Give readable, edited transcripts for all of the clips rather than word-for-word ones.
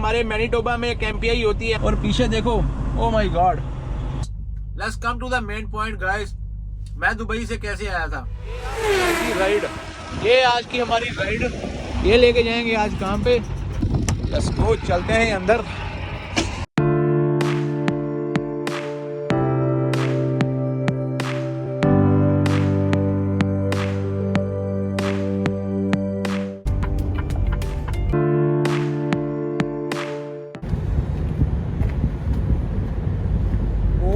हमारे मैनीटोबा में कैंपिया ही होती है। और पीछे देखो, oh my god. Let's come to the main point guys, मैं दुबई से कैसे आया था। राइड, ये आज की हमारी राइड, ये लेके जाएंगे आज काम पे। लेट्स गो, चलते हैं अंदर।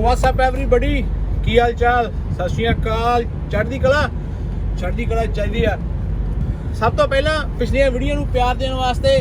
व्हाट्स अप एवरीबॉडी, की हाल चाल, सत श्री अकाल, चढ़दी कला चाहिए यार। सब तो पहला पिछली वीडियो ਨੂੰ प्यार देने वास्ते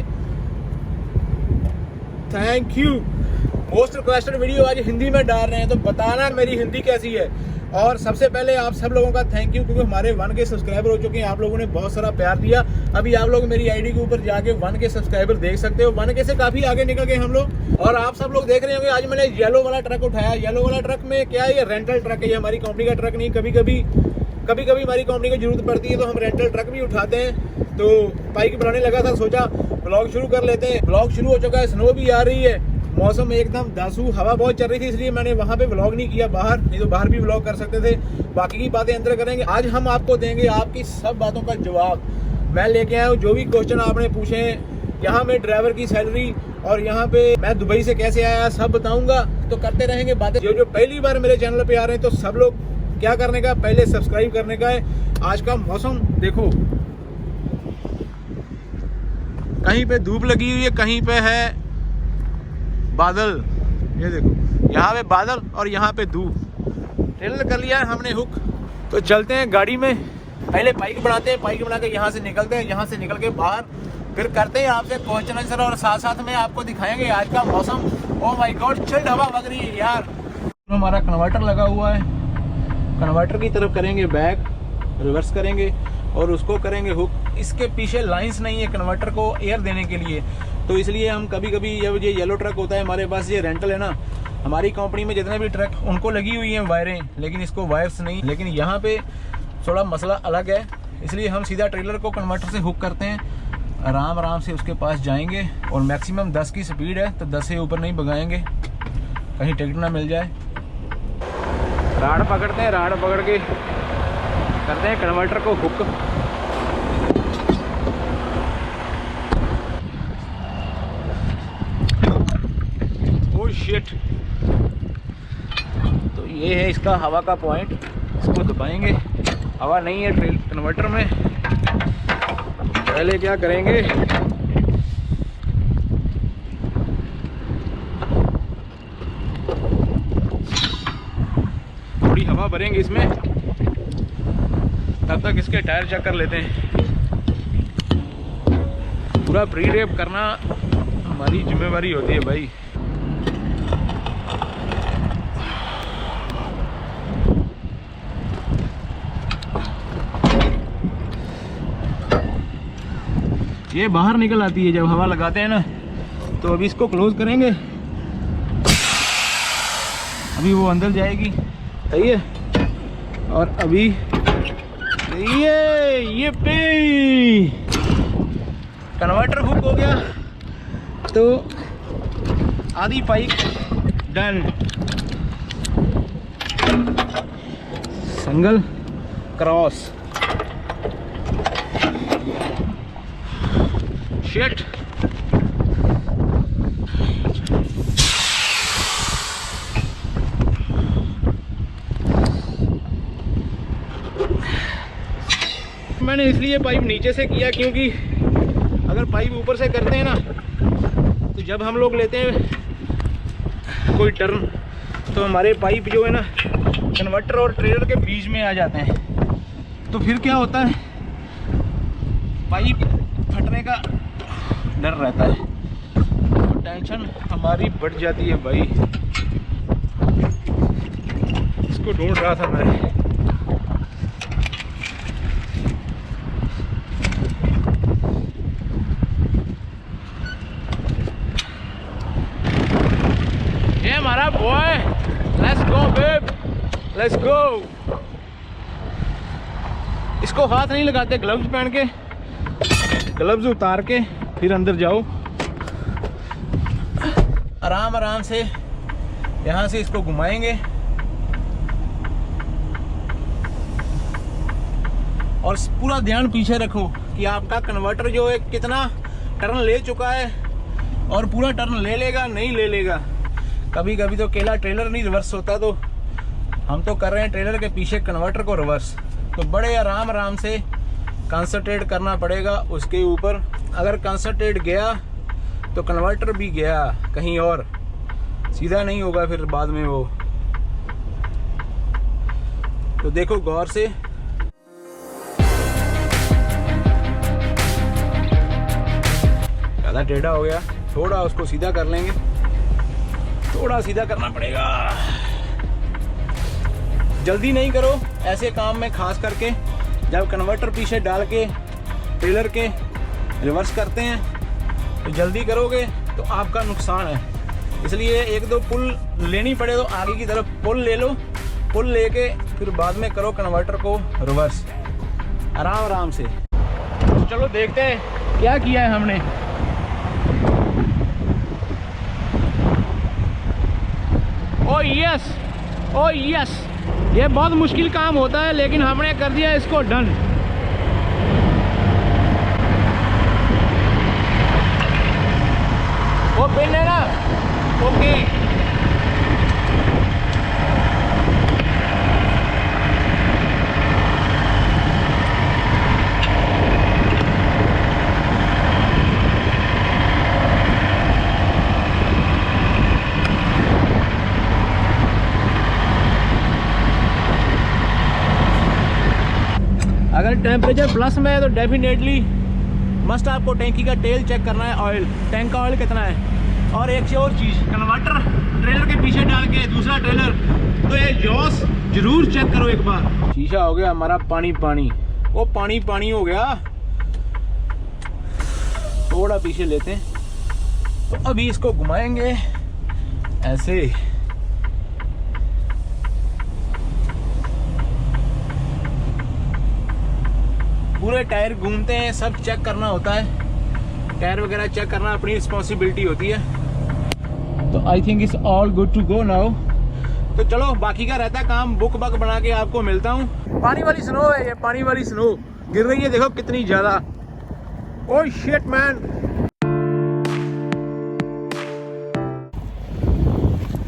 thank you. Most requested video आज हिंदी में डाल रहे हैं, तो बताना मेरी हिंदी कैसी है। और सबसे पहले आप सब लोगों का थैंक यू, क्योंकि हमारे 1K सब्सक्राइबर हो चुके हैं। आप लोगों ने बहुत सारा प्यार दिया। अभी आप लोग मेरी आईडी के ऊपर जाके 1K सब्सक्राइबर देख सकते हो। 1K से काफी आगे निकल गए हम लोग। और आप सब लोग देख रहे होंगे, आज मैंने येलो वाला ट्रक उठाया। येलो वाला ट्रक में क्या है, ये रेंटल ट्रक है, ये हमारी कंपनी का ट्रक नहीं। कभी कभी हमारी कंपनी को जरूरत पड़ती है तो हम रेंटल ट्रक भी उठाते हैं। तो बाइक बनाने लगा था, सोचा ब्लॉग शुरू कर लेते हैं। ब्लॉग शुरू हो चुका है, स्नो भी आ रही है, मौसम एकदम दासू, हवा बहुत चल रही थी, इसलिए मैंने वहां पे व्लॉग नहीं किया बाहर, नहीं तो बाहर भी व्लॉग कर सकते थे। बाकी की बातें अंदर करेंगे। आज हम आपको देंगे आपकी सब बातों का जवाब। मैं लेके आया हूँ जो भी क्वेश्चन आपने पूछे हैं। यहाँ में ड्राइवर की सैलरी और यहाँ पे मैं दुबई से कैसे आया सब बताऊंगा। तो करते रहेंगे बातें। जो पहली बार मेरे चैनल पे आ रहे हैं, तो सब लोग क्या करने का, पहले सब्सक्राइब करने का है। आज का मौसम देखो, कहीं पे धूप लगी हुई है, कहीं पे है बादल। ये देखो, यहाँ पे बादल और यहाँ पे धूप। ट्रेलर कर लिया है हमने हुक। तो चलते हैं गाड़ी में, पहले बाइक बनाते हैं। बाइक बना के यहाँ से निकलते हैं, यहाँ से निकल के बाहर फिर करते हैं आपसे क्वेश्चन आंसर, और साथ साथ में आपको दिखाएंगे आज का मौसम। ओ माय गॉड, चिल्ड हवा लग रही है यार। हमारा कन्वर्टर लगा हुआ है, कन्वर्टर की तरफ करेंगे बैक, रिवर्स करेंगे और उसको करेंगे हुक। इसके पीछे लाइंस नहीं है कन्वर्टर को एयर देने के लिए, तो इसलिए हम कभी कभी, जब ये येलो ट्रक होता है हमारे पास, ये रेंटल है ना, हमारी कंपनी में जितने भी ट्रक उनको लगी हुई हैं वायरें, लेकिन इसको वायर्स नहीं। लेकिन यहाँ पे थोड़ा मसला अलग है, इसलिए हम सीधा ट्रेलर को कन्वर्टर से हुक करते हैं। आराम आराम से उसके पास जाएंगे और मैक्सिमम 10 की स्पीड है, तो 10 से ऊपर नहीं भगाएंगे, कहीं टिकट ना मिल जाए। राड पकड़ते हैं, राड पकड़ के करते हैं कन्वर्टर को हुक। Oh shit. तो ये है इसका हवा का पॉइंट, इसको दबाएंगे। हवा नहीं है ट्रेल कन्वर्टर में। पहले क्या करेंगे, थोड़ी हवा भरेंगे इसमें, तब तक इसके टायर चेक कर लेते हैं। पूरा प्री रेप करना हमारी जिम्मेवारी होती है भाई। ये बाहर निकल आती है जब हवा लगाते हैं ना। तो अभी इसको क्लोज करेंगे, अभी वो अंदर जाएगी, सही है। और अभी ये पे कन्वर्टर हुक हो गया, तो आधी pipe done. Single cross, shit. मैंने इसलिए पाइप नीचे से किया, क्योंकि अगर पाइप ऊपर से करते हैं ना, तो जब हम लोग लेते हैं कोई टर्न, तो हमारे पाइप जो है ना कन्वर्टर और ट्रेलर के बीच में आ जाते हैं। तो फिर क्या होता है, पाइप फटने का डर रहता है, तो टेंशन हमारी बढ़ जाती है भाई। इसको ढूंढ रहा था मैं। ये हमारा boy, let's go babe, let's go. इसको हाथ नहीं लगाते, ग्लव्स पहन के, ग्लव्स उतार के फिर अंदर जाओ। आराम आराम से यहाँ से इसको घुमाएंगे और पूरा ध्यान पीछे रखो कि आपका कन्वर्टर जो है कितना टर्न ले चुका है और पूरा टर्न ले लेगा नहीं ले लेगा। कभी कभी तो अकेला ट्रेलर नहीं रिवर्स होता, तो हम तो कर रहे हैं ट्रेलर के पीछे कन्वर्टर को रिवर्स। तो बड़े आराम आराम से कंसंट्रेट करना पड़ेगा उसके ऊपर। अगर कंसंट्रेट गया तो कन्वर्टर भी गया कहीं और, सीधा नहीं होगा फिर बाद में वो। तो देखो गौर से। ज़्यादा टेढ़ा हो गया, थोड़ा उसको सीधा कर लेंगे, थोड़ा सीधा करना पड़ेगा। जल्दी नहीं करो ऐसे काम में, खास करके जब कन्वर्टर पीछे डाल के ट्रेलर के रिवर्स करते हैं तो जल्दी करोगे तो आपका नुकसान है। इसलिए एक दो पुल लेनी पड़े तो आगे की तरफ पुल ले लो, पुल लेके फिर बाद में करो कन्वर्टर को रिवर्स आराम आराम से। तो चलो देखते हैं क्या किया है हमने। ओ यस, ओ यस, ये बहुत मुश्किल काम होता है लेकिन हमने कर दिया इसको डन। वो पिन है ना, ओके। अगर टेम्परेचर प्लस में है तो डेफिनेटली मस्ट आपको टैंकी का तेल चेक करना है, ऑयल, टैंक का ऑयल कितना है। और एक और चीज़, कन्वर्टर ट्रेलर के पीछे डाल के दूसरा ट्रेलर, तो ये जॉस जरूर चेक करो एक बार। शीशा हो गया हमारा पानी पानी, वो पानी पानी हो गया। थोड़ा पीछे लेते हैं, तो अभी इसको घुमाएंगे ऐसे। पूरे टायर घूमते हैं, सब चेक करना होता है, टायर वगैरह चेक करना अपनी रिस्पॉन्सिबिलिटी होती है। तो I think it's all good to go now. तो चलो बाकी का रहता है काम, बुक बक बना के आपको मिलता हूँ। पानी वाली स्नो है ये, पानी वाली स्नो गिर रही है, देखो कितनी ज्यादा। Oh shit man.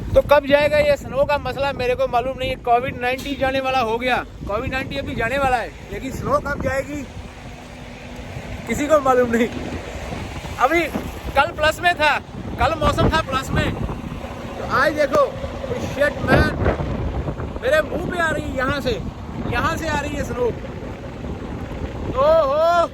तो कब जाएगा ये स्नो का मसला मेरे को मालूम नहीं है। कोविड-19 जाने वाला हो गया, कोविड-19 अभी जाने वाला है, लेकिन स्नो कब जाएगी किसी को मालूम नहीं। अभी कल प्लस में था, कल मौसम था प्लस में, तो आज देखो शिट मैन, मेरे मुंह पे आ रही है, यहाँ से आ रही है स्नो। ओहो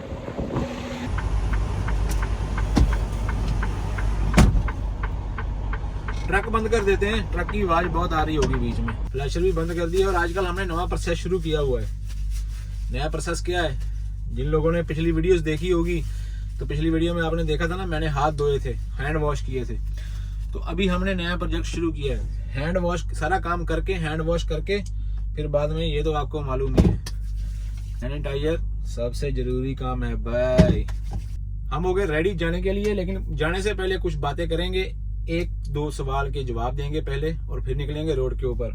ट्रक बंद कर देते हैं, ट्रक की आवाज बहुत आ रही होगी बीच में। फ्लैशर भी बंद कर दिया। और आजकल हमने नया प्रोसेस शुरू किया हुआ है। नया प्रोसेस क्या है, जिन लोगों ने पिछली वीडियोस देखी होगी तो पिछली वीडियो में आपने देखा था ना, मैंने हाथ धोए थे, हैंड वॉश किए थे। तो अभी हमने नया प्रोजेक्ट शुरू किया है, हैंड वॉश, सारा काम करके हैंड वॉश करके फिर बाद में, ये तो आपको मालूम ही है, सैनिटाइजर सबसे जरूरी काम है भाई। हम हो गए रेडी जाने के लिए, लेकिन जाने से पहले कुछ बातें करेंगे, एक दो सवाल के जवाब देंगे पहले और फिर निकलेंगे रोड के ऊपर।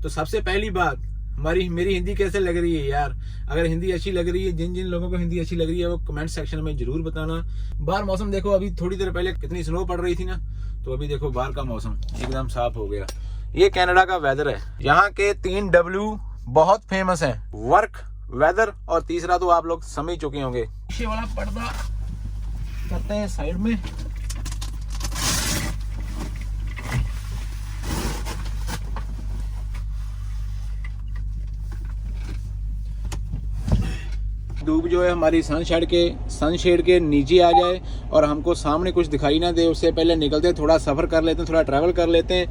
तो सबसे पहली बात, मेरी हिंदी कैसे लग रही है यार? अगर हिंदी अच्छी लग रही है, जिन जिन लोगों को हिंदी अच्छी लग रही है वो कमेंट सेक्शन में जरूर बताना। बाहर मौसम देखो, अभी थोड़ी देर पहले कितनी स्नो पड़ रही थी ना, तो अभी देखो बाहर का मौसम एकदम साफ हो गया। ये कनाडा का वेदर है। यहाँ के 3 W बहुत फेमस है, वर्क, वेदर और तीसरा तो आप लोग समझ चुके होंगे। पीछे वाला पर्दा करते हैं साइड में। धूप जो है हमारी सनशेड के नीचे आ जाए और हमको सामने कुछ दिखाई ना दे, उससे पहले निकलते थोड़ा सफ़र कर लेते हैं, थोड़ा ट्रैवल कर लेते हैं।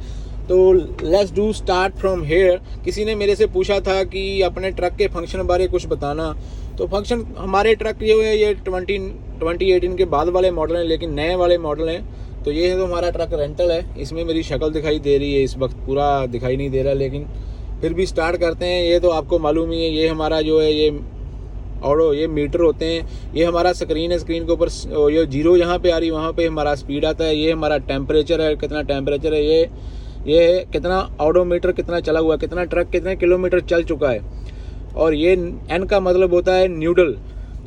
तो let's do start from here. किसी ने मेरे से पूछा था कि अपने ट्रक के फंक्शन बारे कुछ बताना। तो फंक्शन, हमारे ट्रक जो है ये 2018 के बाद वाले मॉडल हैं, लेकिन नए वाले मॉडल हैं। तो ये है तो हमारा ट्रक रेंटल है, इसमें मेरी शक्ल दिखाई दे रही है, इस वक्त पूरा दिखाई नहीं दे रहा, लेकिन फिर भी स्टार्ट करते हैं। ये तो आपको मालूम ही है, ये हमारा जो है ये और ये मीटर होते हैं, ये हमारा स्क्रीन है, स्क्रीन के ऊपर ये 0 यहाँ पे आ रही है, वहाँ पे हमारा स्पीड आता है। ये हमारा टेम्परेचर है, कितना टेम्परेचर है, ये कितना ऑडोमीटर कितना चला हुआ है, कितना ट्रक कितने किलोमीटर चल चुका है। और ये एन का मतलब होता है न्यूडल,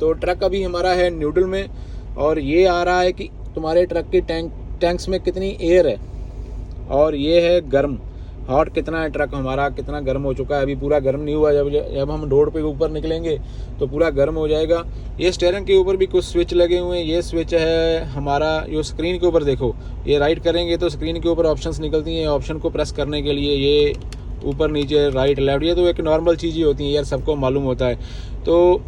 तो ट्रक अभी हमारा है न्यूडल में। और ये आ रहा है कि तुम्हारे ट्रक की टैंक्स में कितनी एयर है। और ये है गर्म, हॉट कितना है ट्रक हमारा, कितना गर्म हो चुका है। अभी पूरा गर्म नहीं हुआ, जब हम रोड पे ऊपर निकलेंगे तो पूरा गर्म हो जाएगा। ये स्टीयरिंग के ऊपर भी कुछ स्विच लगे हुए हैं। ये स्विच है हमारा, जो स्क्रीन के ऊपर देखो, ये राइट करेंगे तो स्क्रीन के ऊपर ऑप्शंस निकलती हैं। ऑप्शन को प्रेस करने के लिए ये ऊपर नीचे राइट लेफ्ट, ये तो एक नॉर्मल चीज़ ही होती है यार, सबको मालूम होता है। तो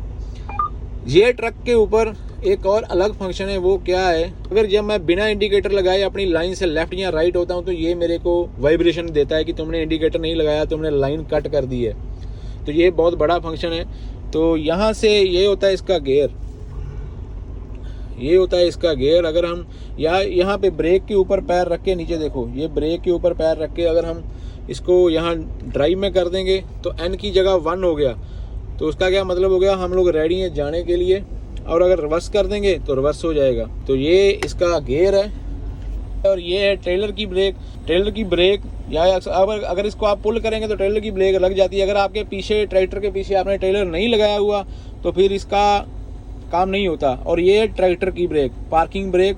ये ट्रक के ऊपर एक और अलग फंक्शन है, वो क्या है, अगर जब मैं बिना इंडिकेटर लगाए अपनी लाइन से लेफ्ट या राइट होता हूँ तो ये मेरे को वाइब्रेशन देता है कि तुमने इंडिकेटर नहीं लगाया, तुमने लाइन कट कर दी है। तो ये बहुत बड़ा फंक्शन है। तो यहाँ से ये होता है इसका गियर, ये होता है इसका गियर। अगर हम यहाँ पे ब्रेक के ऊपर पैर रख के, नीचे देखो, ये ब्रेक के ऊपर पैर रख के अगर हम इसको यहाँ ड्राइव में कर देंगे तो एन की जगह 1 हो गया। तो उसका क्या मतलब हो गया, हम लोग रेडी हैं जाने के लिए। और अगर रिवर्स कर देंगे तो रिवर्स हो जाएगा। तो ये इसका गियर है। और ये है ट्रेलर की ब्रेक। ट्रेलर की ब्रेक या अगर इसको आप पुल करेंगे तो ट्रेलर की ब्रेक लग जाती है। अगर आपके पीछे, ट्रैक्टर के पीछे आपने ट्रेलर नहीं लगाया हुआ तो फिर इसका काम नहीं होता। और ये है ट्रैक्टर की ब्रेक, पार्किंग ब्रेक।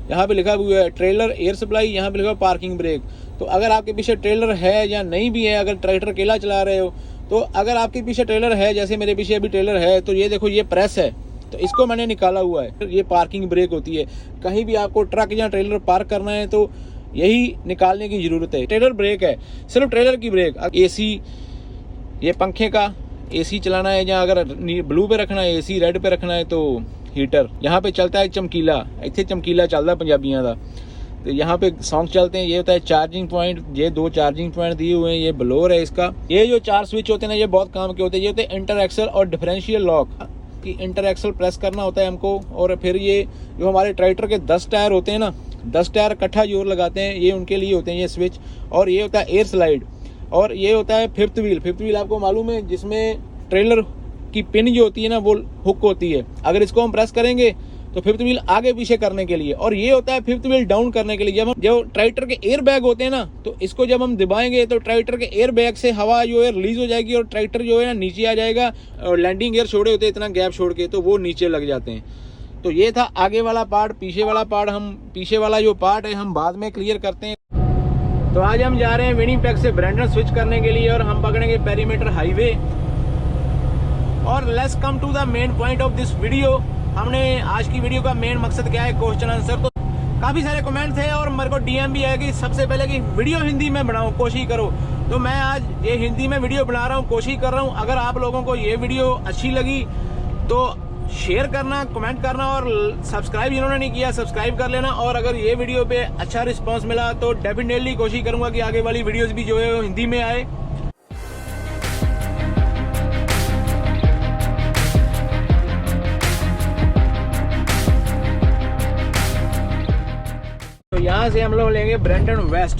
यहाँ पे लिखा हुआ है ट्रेलर एयर सप्लाई, यहाँ पे लिखा हुआ पार्किंग ब्रेक। तो अगर आपके पीछे ट्रेलर है या नहीं भी है, अगर ट्रैक्टर अकेला चला रहे हो, तो अगर आपके पीछे ट्रेलर है, जैसे मेरे पीछे अभी ट्रेलर है, तो ये देखो ये प्रेस है, तो इसको मैंने निकाला हुआ है। ये पार्किंग ब्रेक होती है। कहीं भी आपको ट्रक या ट्रेलर पार्क करना है तो यही निकालने की ज़रूरत है। ट्रेलर ब्रेक है, सिर्फ ट्रेलर की ब्रेक। एसी, ये पंखे का एसी चलाना है, या अगर ब्लू पे रखना है एसी, रेड पे रखना है तो हीटर। यहाँ पे चलता है चमकीला, इतने चमकीला चलता है पंजाबियों का। तो यहाँ पे सॉन्ग चलते हैं। ये होता है चार्जिंग पॉइंट, ये 2 चार्जिंग पॉइंट दिए हुए हैं। ये ब्लोअर है इसका। ये जो 4 स्विच होते हैं ना, ये बहुत काम के होते हैं। ये होते हैं इंटर एक्सल और डिफरेंशियल लॉक, कि इंटर एक्सल प्रेस करना होता है हमको। और फिर ये जो हमारे ट्रैक्टर के 10 टायर होते हैं ना, 10 टायर इकट्ठा जोर लगाते हैं, ये उनके लिए होते हैं ये स्विच। और ये होता है एयर स्लाइड। और ये होता है फिफ्थ व्हील। फिफ्थ व्हील आपको मालूम है, जिसमें ट्रेलर की पिन जो होती है ना, वो हुक होती है। अगर इसको हम प्रेस करेंगे तो फिफ्थ व्हील आगे पीछे करने के लिए। और ये होता है फिफ्थ व्हील डाउन करने के लिए। जब ट्रैक्टर के एयर बैग होते हैं ना, तो इसको जब हम दबाएंगे तो ट्रैक्टर के एयर बैग से हवा जो है रिलीज हो जाएगी और ट्रैक्टर जो है ना नीचे आ जाएगा। और लैंडिंग गियर छोड़े होते हैं इतना गैप छोड़ के, तो वो नीचे लग जाते हैं। तो ये था आगे वाला पार्ट। पीछे वाला पार्ट, हम पीछे वाला जो पार्ट है हम बाद में क्लियर करते हैं। तो आज हम जा रहे हैं विनिपेग से ब्रेंडन स्विच करने के लिए, और हम पकड़ेंगे पेरीमीटर हाईवे। और let's come to the main point of this video. हमने आज की वीडियो का मेन मकसद क्या है, क्वेश्चन आंसर। तो काफ़ी सारे कमेंट थे और मेरे को डीएम भी आया कि सबसे पहले कि वीडियो हिंदी में बनाओ, कोशिश करो। तो मैं आज ये हिंदी में वीडियो बना रहा हूँ, कोशिश कर रहा हूँ। अगर आप लोगों को ये वीडियो अच्छी लगी तो शेयर करना, कमेंट करना, और सब्सक्राइब जिन्होंने नहीं किया सब्सक्राइब कर लेना। और अगर ये वीडियो पे अच्छा रिस्पॉन्स मिला तो डेफिनेटली कोशिश करूँगा कि आगे वाली वीडियोज़ भी जो है वो हिंदी में आए। यहाँ से हम लोग लेंगे ब्रेंडन वेस्ट।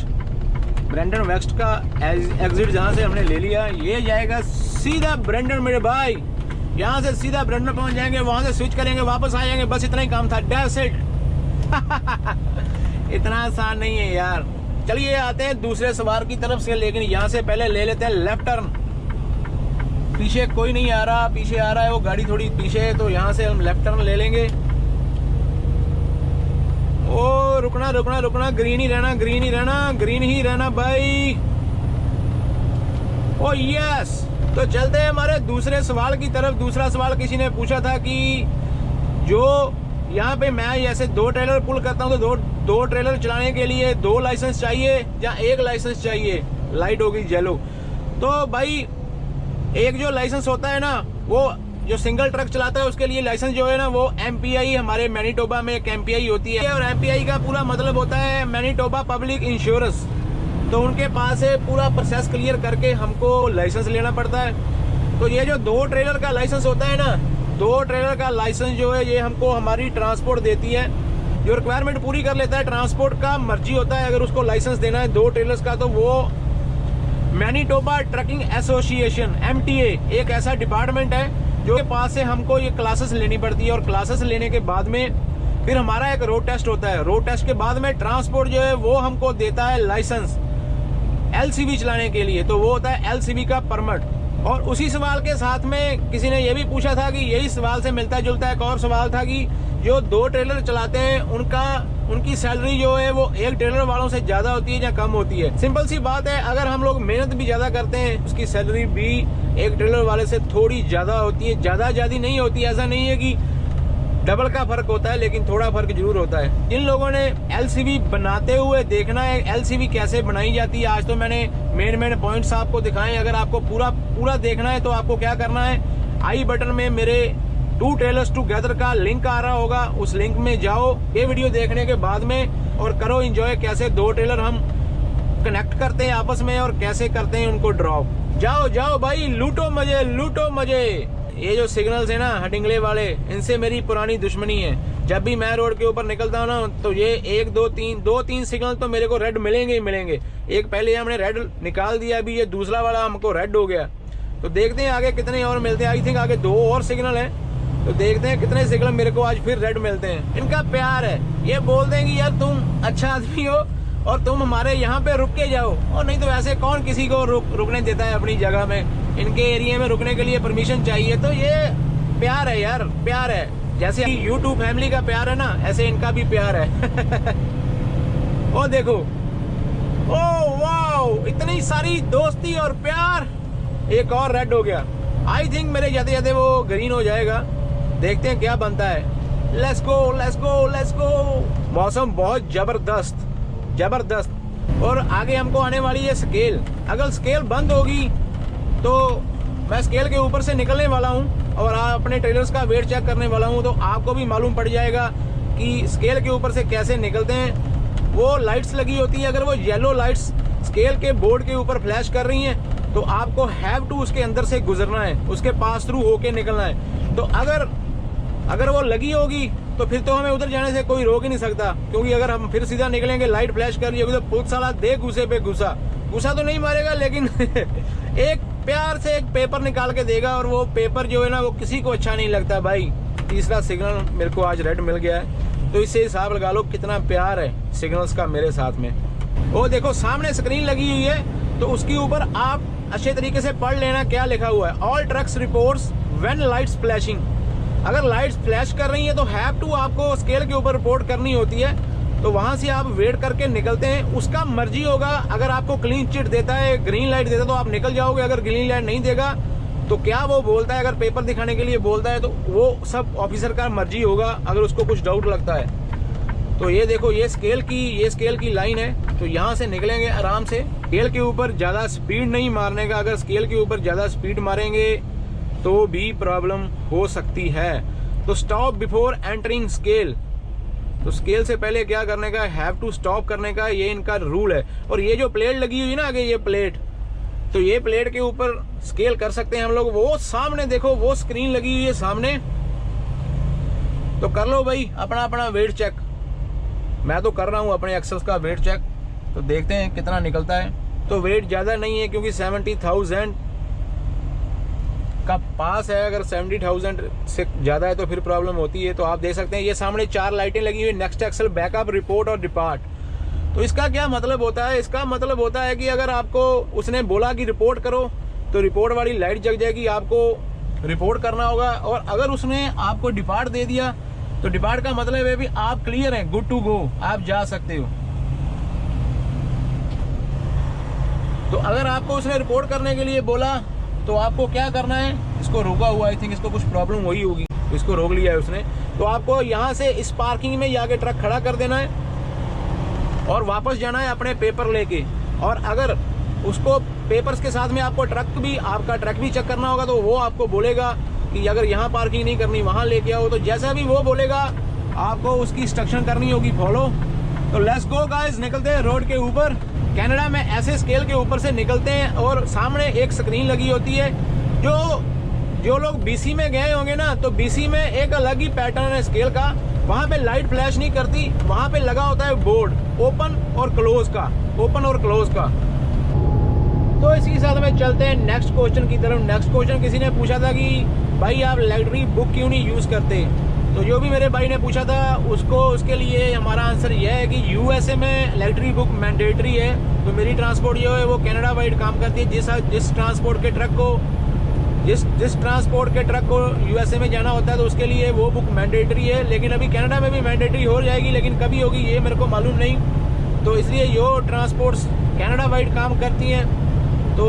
ब्रेंडन वेस्ट का एग्जिट जहाँ से हमने ले लिया, ये जाएगा सीधा ब्रेंडन मेरे भाई। यहाँ से सीधा ब्रेंडन पहुँच जाएंगे, वहाँ से स्विच करेंगे, वापस आ जाएंगे। बस इतना ही काम था, दैट्स इट। इतना आसान नहीं है यार। चलिए आते हैं दूसरे सवार की तरफ से, लेकिन यहाँ से पहले ले लेते हैं लेफ्ट टर्न। पीछे कोई नहीं आ रहा, पीछे आ रहा है वो गाड़ी थोड़ी पीछे है, तो यहाँ से हम लेफ्ट टर्न ले लेंगे। ओ रुकना रुकना रुकना, ग्रीन ही रहना, ग्रीन ही रहना, ग्रीन ही रहना भाई। ओ यस। तो चलते हैं हमारे दूसरे सवाल की तरफ। दूसरा सवाल किसी ने पूछा था कि जो यहाँ पे मैं ऐसे 2 ट्रेलर पुल करता हूँ तो दो ट्रेलर चलाने के लिए 2 लाइसेंस चाहिए या 1 लाइसेंस चाहिए। लाइट होगी येलो। तो भाई एक जो लाइसेंस होता है ना, वो जो सिंगल ट्रक चलाता है उसके लिए लाइसेंस जो है ना, वो एमपीआई, हमारे मैनीटोबा में एक एमपीआई होती है। और एमपीआई का पूरा मतलब होता है मैनीटोबा पब्लिक इंश्योरेंस। तो उनके पास से पूरा प्रोसेस क्लियर करके हमको लाइसेंस लेना पड़ता है। तो ये जो 2 ट्रेलर का लाइसेंस होता है ना, 2 ट्रेलर का लाइसेंस जो है ये हमको हमारी ट्रांसपोर्ट देती है। जो रिक्वायरमेंट पूरी कर लेता है, ट्रांसपोर्ट का मर्जी होता है अगर उसको लाइसेंस देना है 2 ट्रेलर्स का, तो वो मैनीटोबा ट्रकिंग एसोसिएशन MTA एक ऐसा डिपार्टमेंट है जो के पास से हमको ये क्लासेस लेनी पड़ती है, और क्लासेस लेने के बाद में फिर हमारा एक रोड टेस्ट होता है। रोड टेस्ट के बाद में ट्रांसपोर्ट जो है वो हमको देता है लाइसेंस LCV चलाने के लिए, तो वो होता है LCV का परमिट। और उसी सवाल के साथ में किसी ने ये भी पूछा था कि यही सवाल से मिलता जुलता एक और सवाल था कि जो 2 ट्रेलर चलाते हैं उनकी सैलरी जो है वो 1 ट्रेलर वालों से ज्यादा होती है या कम होती है। सिंपल सी बात है, अगर हम लोग मेहनत भी ज्यादा करते हैं उसकी सैलरी भी 1 ट्रेलर वाले से थोड़ी ज्यादा होती है। ज्यादा नहीं होती, ऐसा नहीं है कि डबल का फर्क होता है, लेकिन थोड़ा फर्क जरूर होता है। जिन लोगों ने LCV बनाते हुए देखना है LCV कैसे बनाई जाती है, आज तो मैंने मेन पॉइंट्स आपको दिखाए। अगर आपको पूरा देखना है तो आपको क्या करना है, आई बटन में मेरे 2 ट्रेलर्स टुगेदर का लिंक आ रहा होगा, उस लिंक में जाओ ये वीडियो देखने के बाद में, और करो एंजॉय कैसे 2 ट्रेलर हम कनेक्ट करते हैं आपस में और कैसे करते हैं उनको ड्रॉप। जाओ भाई, लूटो मजे। ये जो सिग्नल्स है ना हटिंगले वाले, इनसे मेरी पुरानी दुश्मनी है। जब भी मैं रोड के ऊपर निकलता हूँ ना तो ये 1 2 3 सिग्नल तो मेरे को रेड मिलेंगे ही मिलेंगे। एक पहले हमने रेड निकाल दिया, अभी ये दूसरा वाला हमको रेड हो गया। तो देखते हैं आगे कितने और मिलते हैं। आई थिंक आगे 2 और सिग्नल है, तो देखते हैं कितने सिग्नल मेरे को आज फिर रेड मिलते हैं। इनका प्यार है, ये बोल देंगे यार तुम अच्छा आदमी हो और तुम हमारे यहाँ पे रुक के जाओ, और नहीं तो ऐसे कौन किसी को रुकने देता है अपनी जगह में। इनके एरिया में रुकने के लिए परमिशन चाहिए, तो ये प्यार है यार, प्यार है। जैसे YouTube फैमिली का प्यार है ना, ऐसे इनका भी प्यार है। ओ देखो, ओ वाओ, इतनी सारी दोस्ती और प्यार। एक और रेड हो गया। आई थिंक मेरे जाते जाते वो ग्रीन हो जाएगा, देखते हैं क्या बनता है। Let's go. मौसम बहुत जबरदस्त। और आगे हमको आने वाली है स्केल। अगर स्केल बंद होगी तो मैं स्केल के ऊपर से निकलने वाला हूँ और अपने ट्रेलर्स का वेट चेक करने वाला हूँ, तो आपको भी मालूम पड़ जाएगा कि स्केल के ऊपर से कैसे निकलते हैं। वो लाइट्स लगी होती है, अगर वो येलो लाइट्स स्केल के बोर्ड के ऊपर फ्लैश कर रही हैं तो आपको हैव टू उसके अंदर से गुजरना है, उसके पास थ्रू होके निकलना है। तो अगर वो लगी होगी तो फिर तो हमें उधर जाने से कोई रोक ही नहीं सकता, क्योंकि अगर हम फिर सीधा निकलेंगे लाइट फ्लैश कर रही होगी तो पुलिस वाला दे गुस्से पे गुस्सा तो नहीं मारेगा, लेकिन एक प्यार से एक पेपर निकाल के देगा, और वो पेपर जो है ना वो किसी को अच्छा नहीं लगता भाई। तीसरा सिग्नल मेरे को आज रेड मिल गया है, तो इससे हिसाब लगा लो कितना प्यार है सिग्नल्स का मेरे साथ में। वो देखो सामने स्क्रीन लगी हुई है, तो उसके ऊपर आप अच्छे तरीके से पढ़ लेना क्या लिखा हुआ है। All trucks reports when lights flashing. अगर लाइट्स फ्लैश कर रही है तो हैव टू आपको स्केल के ऊपर रिपोर्ट करनी होती है, तो वहां से आप वेट करके निकलते हैं। उसका मर्जी होगा, अगर आपको क्लीन चिट देता है, ग्रीन लाइट देता है तो आप निकल जाओगे, अगर ग्रीन लाइट नहीं देगा तो क्या वो बोलता है, अगर पेपर दिखाने के लिए बोलता है तो वो सब ऑफिसर का मर्जी होगा, अगर उसको कुछ डाउट लगता है। तो ये देखो ये स्केल की लाइन है, तो यहाँ से निकलेंगे आराम से। स्केल के ऊपर ज्यादा स्पीड नहीं मारने का, अगर स्केल के ऊपर ज्यादा स्पीड मारेंगे तो भी प्रॉब्लम हो सकती है। तो स्टॉप बिफोर एंटरिंग स्केल, तो स्केल से पहले क्या करने का, हैव टू स्टॉप करने का, ये इनका रूल है। और ये जो प्लेट लगी हुई है ना आगे, ये प्लेट, तो ये प्लेट के ऊपर स्केल कर सकते हैं हम लोग। वो सामने देखो वो स्क्रीन लगी हुई है सामने, तो कर लो भाई अपना वेट चेक। मैं तो कर रहा हूँ अपने एक्सेस का वेट चेक, तो देखते हैं कितना निकलता है। तो वेट ज्यादा नहीं है क्योंकि 70,000 का पास है, अगर 70,000 से ज्यादा है तो फिर प्रॉब्लम होती है। तो आप देख सकते हैं ये सामने 4 लाइटें लगी हुई, नेक्स्ट एक्सेल, बैकअप, रिपोर्ट और डिपार्ट। तो इसका क्या मतलब होता है, इसका मतलब होता है कि अगर आपको उसने बोला कि रिपोर्ट करो तो रिपोर्ट वाली लाइट जग जाएगी, आपको रिपोर्ट करना होगा। और अगर उसने आपको डिपार्ट दे दिया तो डिपार्ट का मतलब है भी आप क्लियर हैं, गुड टू गो, आप जा सकते हो। तो अगर आपको उसने रिपोर्ट करने के लिए बोला तो आपको क्या करना है, इसको रोका हुआ, आई थिंक इसको कुछ प्रॉब्लम हुई होगी तो इसको रोक लिया है उसने। तो आपको यहाँ से इस पार्किंग में जाके ट्रक खड़ा कर देना है और वापस जाना है अपने पेपर लेके। और अगर उसको पेपर्स के साथ में आपको आपका ट्रक भी चेक करना होगा, तो वो आपको बोलेगा कि अगर यहाँ पार्किंग नहीं करनी वहाँ लेके आओ। तो जैसा भी वो बोलेगा आपको उसकी इंस्ट्रक्शन करनी होगी फॉलो। तो लेट्स गो गाइस, निकलते हैं रोड के ऊपर। कनाडा में ऐसे स्केल के ऊपर से निकलते हैं और सामने एक स्क्रीन लगी होती है। जो लोग BC में गए होंगे ना, तो BC में एक अलग ही पैटर्न है स्केल का, वहाँ पे लाइट फ्लैश नहीं करती, वहाँ पे लगा होता है बोर्ड ओपन और क्लोज का। तो इसी के साथ में चलते हैं नेक्स्ट क्वेश्चन की तरफ। नेक्स्ट क्वेश्चन किसी ने पूछा था कि भाई आप इलेक्ट्रिक बुक क्यों नहीं यूज़ करते। तो जो भी मेरे भाई ने पूछा था उसके लिए हमारा आंसर यह है कि यूएसए में इलेक्ट्रिक बुक मैंडेटरी है। तो मेरी ट्रांसपोर्ट जो है वो कनाडा वाइड काम करती है। जिस ट्रांसपोर्ट के ट्रक को यूएसए में जाना होता है तो उसके लिए वो बुक मैंडेटरी है। लेकिन अभी कनाडा में भी मैंडेटरी हो जाएगी, लेकिन कभी होगी ये मेरे को मालूम नहीं। तो इसलिए जो ट्रांसपोर्ट्स कनाडा वाइड काम करती हैं तो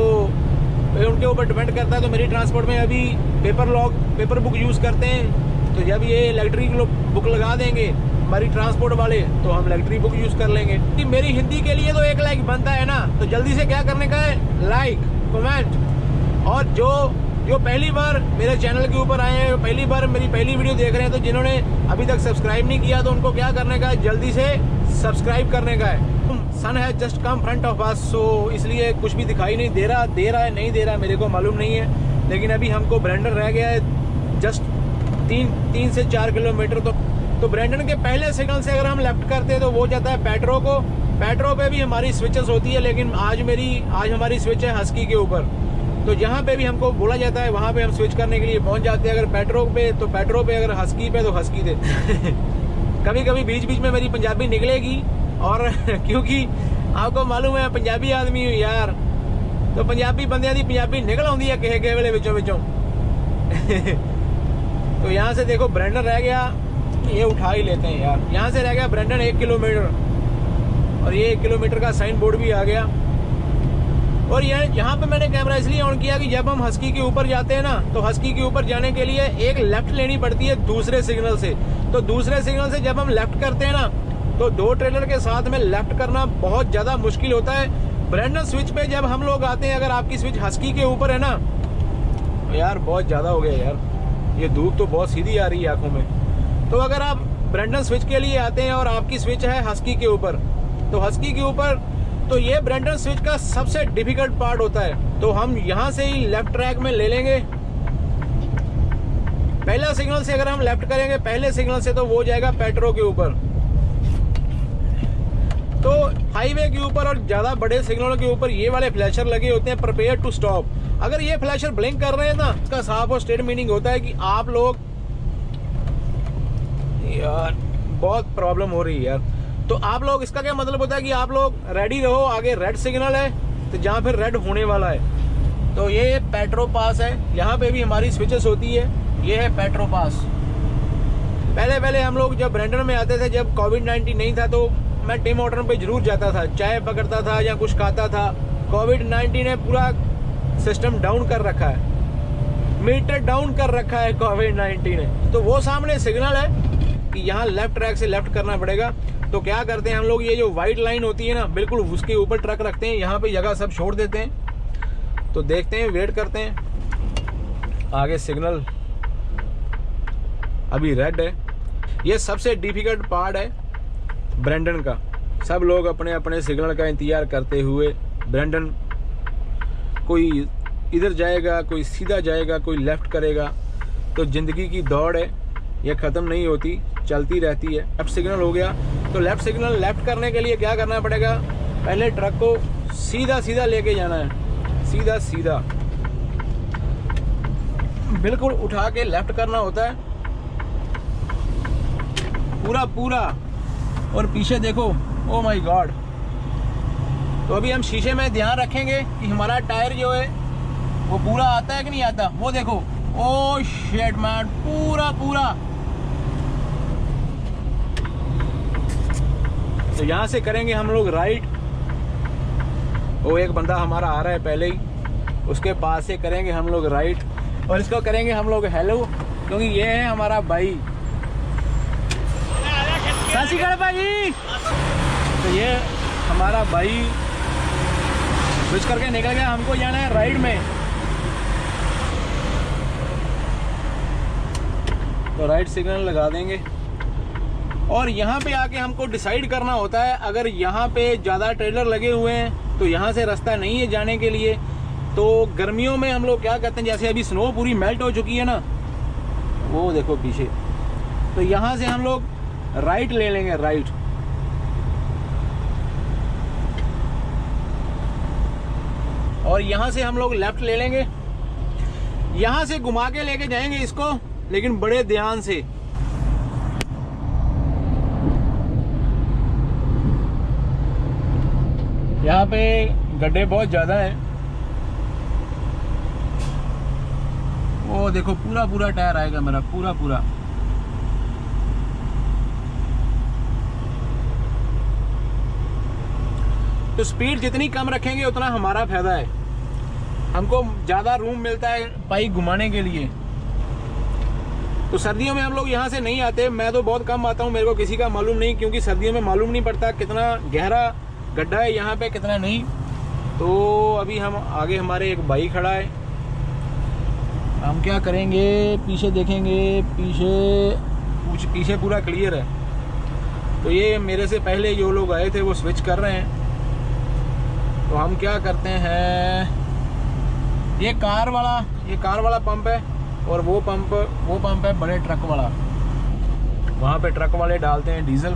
उनके ऊपर डिपेंड करता है। तो मेरी ट्रांसपोर्ट में अभी पेपर बुक यूज़ करते हैं। तो जब ये इलेक्ट्रिक बुक लगा देंगे हमारी ट्रांसपोर्ट वाले तो हम इलेक्ट्रिक बुक यूज़ कर लेंगे। कि मेरी हिंदी के लिए तो 1 लाइक बनता है ना, तो जल्दी से क्या करने का है, लाइक कमेंट। और जो पहली बार मेरे चैनल के ऊपर आए हैं, पहली बार मेरी पहली वीडियो देख रहे हैं, तो जिन्होंने अभी तक सब्सक्राइब नहीं किया तो उनको क्या करने का है, जल्दी से सब्सक्राइब करने का है। सन है just come front of us, so इसलिए कुछ भी दिखाई नहीं दे रहा है नहीं दे रहा मेरे को मालूम नहीं है। लेकिन अभी हमको ब्रेंडन रह गया है जस्ट 3 से 4 किलोमीटर। तो ब्रेंडन के पहले सिग्नल से अगर हम लेफ्ट करते हैं तो वो जाता है पेट्रो पे भी हमारी स्विचेस होती है, लेकिन आज हमारी स्विच है हस्की के ऊपर। तो जहाँ पे भी हमको बोला जाता है वहाँ पे हम स्विच करने के लिए पहुँच जाते हैं। अगर पेट्रो पे तो पेट्रो पे, अगर हस्की पे तो हस्की पे। कभी कभी बीच में मेरी पंजाबी निकलेगी, और क्योंकि आपको मालूम है पंजाबी आदमी हूँ यार, तो पंजाबी बंदियां दी पंजाबी निकल आती है किहे वेले विचों। तो यहाँ से देखो ब्रेंडन रह गया, ये उठा ही लेते हैं यार। यहाँ से रह गया ब्रेंडन 1 किलोमीटर, और ये 1 किलोमीटर का साइन बोर्ड भी आ गया। और यहाँ पे मैंने कैमरा इसलिए ऑन किया कि जब हम हस्की के ऊपर जाते हैं ना, तो हस्की के ऊपर जाने के लिए एक लेफ्ट लेनी पड़ती है दूसरे सिग्नल से। तो दूसरे सिग्नल से जब हम लेफ्ट करते हैं ना, तो 2 ट्रेलर के साथ में लेफ्ट करना बहुत ज़्यादा मुश्किल होता है। ब्रेंडन स्विच पे जब हम लोग आते हैं, अगर आपकी स्विच हस्की के ऊपर है ना, तो यार बहुत ज़्यादा हो गया यार, ये धूप तो बहुत सीधी आ रही है आंखों में। तो अगर आप ब्रेंडन स्विच के लिए आते हैं और आपकी स्विच है हस्की के ऊपर, तो हस्की के ऊपर तो ये ब्रेंडन स्विच का सबसे डिफिकल्ट पार्ट होता है। तो हम यहाँ से ही लेफ्ट ट्रैक में ले लेंगे। पहला सिग्नल से अगर हम लेफ्ट करेंगे, पहले सिग्नल से, तो वो जाएगा पेट्रो के ऊपर। तो हाईवे के ऊपर और ज़्यादा बड़े सिग्नलों के ऊपर ये वाले फ्लैशर लगे होते हैं, प्रिपेयर टू स्टॉप। अगर ये फ्लैशर ब्लिंक कर रहे हैं ना, इसका साफ और स्ट्रेट मीनिंग होता है कि आप लोग, यार बहुत प्रॉब्लम हो रही है यार। तो आप लोग, इसका क्या मतलब होता है कि आप लोग रेडी रहो, आगे रेड सिग्नल है तो जहाँ फिर रेड होने वाला है। तो ये पेट्रो पास है, यहाँ पे भी हमारी स्विचेस होती है। ये है पेट्रो पास। पहले हम लोग जब ब्रेंडन में आते थे, जब कोविड-19 नहीं था, तो मैं टिम हॉर्टन पे जरूर जाता था, चाय पकड़ता था या कुछ खाता था। कोविड-19 ने पूरा सिस्टम डाउन कर रखा है, मीटर डाउन कर रखा है कोविड-19 ने। तो वो सामने सिग्नल है कि यहाँ लेफ्ट ट्रैक से लेफ्ट करना पड़ेगा। तो क्या करते हैं हम लोग, ये जो वाइट लाइन होती है ना, बिल्कुल उसके ऊपर ट्रक रखते हैं, यहाँ पे जगह सब छोड़ देते हैं। तो देखते हैं, वेट करते हैं। आगे सिग्नल अभी रेड है। ये सबसे डिफिकल्ट पार्ट है ब्रेंडन का। सब लोग अपने अपने सिग्नल का इंतजार करते हुए ब्रेंडन, कोई इधर जाएगा, कोई सीधा जाएगा, कोई लेफ्ट करेगा। तो ज़िंदगी की दौड़ है, ये ख़त्म नहीं होती, चलती रहती है। लेफ्ट सिग्नल हो गया, तो लेफ्ट सिग्नल लेफ्ट करने के लिए क्या करना पड़ेगा, पहले ट्रक को सीधा लेके जाना है, सीधा बिल्कुल उठा के लेफ्ट करना होता है पूरा। और पीछे देखो, ओ माय गॉड। तो अभी हम शीशे में ध्यान रखेंगे कि हमारा टायर जो है वो पूरा आता है कि नहीं आता। वो देखो, ओ शिट मैन, पूरा। तो यहाँ से करेंगे हम लोग राइट। वो एक बंदा हमारा आ रहा है पहले ही, उसके पास से करेंगे हम लोग राइट, और इसको करेंगे हम लोग हेलो, क्योंकि ये है हमारा भाई। सत श्री अकाल भाई। तो ये हमारा भाई स्विच करके निकल गया, हमको जाना है राइट में। तो राइट सिग्नल लगा देंगे, और यहाँ पे आके हमको डिसाइड करना होता है, अगर यहाँ पे ज़्यादा ट्रेलर लगे हुए हैं तो यहाँ से रास्ता नहीं है जाने के लिए। तो गर्मियों में हम लोग क्या करते हैं, जैसे अभी स्नो पूरी मेल्ट हो चुकी है ना, वो देखो पीछे, तो यहाँ से हम लोग राइट ले लेंगे, राइट। और यहाँ से हम लोग लेफ्ट ले लेंगे। यहाँ से घुमा के लेके जाएंगे इसको, लेकिन बड़े ध्यान से। यहाँ पे गड्ढे बहुत ज़्यादा हैं। वो देखो पूरा पूरा टायर आएगा मेरा, पूरा पूरा। तो स्पीड जितनी कम रखेंगे उतना हमारा फायदा है, हमको ज़्यादा रूम मिलता है बाइक घुमाने के लिए। तो सर्दियों में हम लोग यहाँ से नहीं आते, मैं तो बहुत कम आता हूँ, मेरे को किसी का मालूम नहीं, क्योंकि सर्दियों में मालूम नहीं पड़ता कितना गहरा गड्ढा है यहाँ पे, कितना नहीं। तो अभी हम आगे, हमारे एक भाई खड़ा है, हम क्या करेंगे, पीछे देखेंगे, पीछे पूरा क्लियर है। तो ये मेरे से पहले जो लोग आए थे वो स्विच कर रहे हैं। तो हम क्या करते हैं, ये कार वाला पंप है, और वो पंप है बड़े ट्रक वाला। वहाँ पे ट्रक वाले डालते हैं डीजल,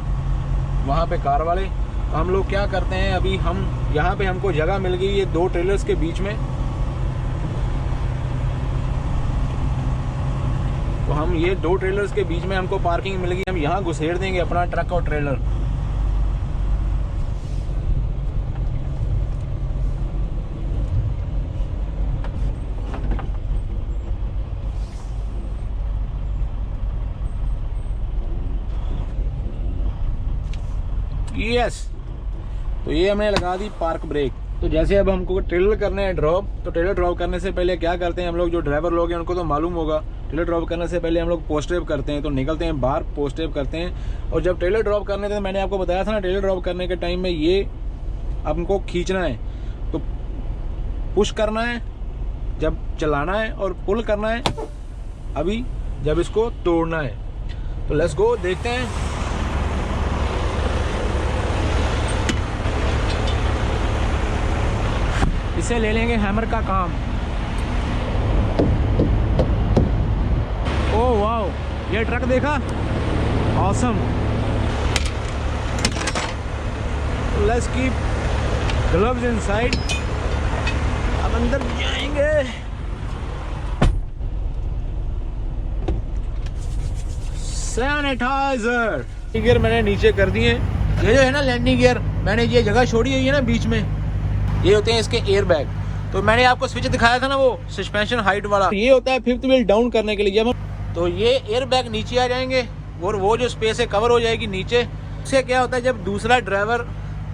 वहाँ पे कार वाले। तो हम लोग क्या करते हैं, अभी हम यहाँ पे हमको जगह मिल गई है 2 ट्रेलर्स के बीच में। तो हम ये 2 ट्रेलर्स के बीच में हमको पार्किंग मिल गई, हम यहाँ घुसेड़ देंगे अपना ट्रक और ट्रेलर। यस, तो ये हमने लगा दी पार्क ब्रेक। तो जैसे अब हमको ट्रेलर करने हैं ड्रॉप, तो ट्रेलर ड्रॉप करने से पहले क्या करते हैं हम लोग, जो ड्राइवर लोग हैं उनको तो मालूम होगा, ट्रेलर ड्रॉप करने से पहले हम लोग पोस्ट टेप करते हैं। तो निकलते हैं बाहर, पोस्ट टेप करते हैं। और जब ट्रेलर ड्रॉप करने थे, मैंने आपको बताया था ना, ट्रेलर ड्रॉप करने के टाइम में ये हमको खींचना है, तो पुश करना है जब चलाना है, और पुल करना है अभी जब इसको तोड़ना है। तो लेट्स गो, देखते हैं। इसे ले लेंगे हैमर का काम। ओह वाओ, ये ट्रक देखा, awesome. Let's keep gloves inside. अब अंदर जाएंगे। सैनिटाइजर गियर मैंने नीचे कर दिए। ये जो है ना लैंडिंग गियर, मैंने ये जगह छोड़ी हुई है ना बीच में, ये होते हैं इसके एयर बैग। तो मैंने आपको स्विच दिखाया था ना वो सस्पेंशन हाइट वाला, ये होता है 5th व्हील डाउन करने के लिए। जब हम तो ये एयर बैग नीचे आ जाएंगे और वो जो स्पेस है कवर हो जाएगी नीचे। इससे क्या होता है, जब दूसरा ड्राइवर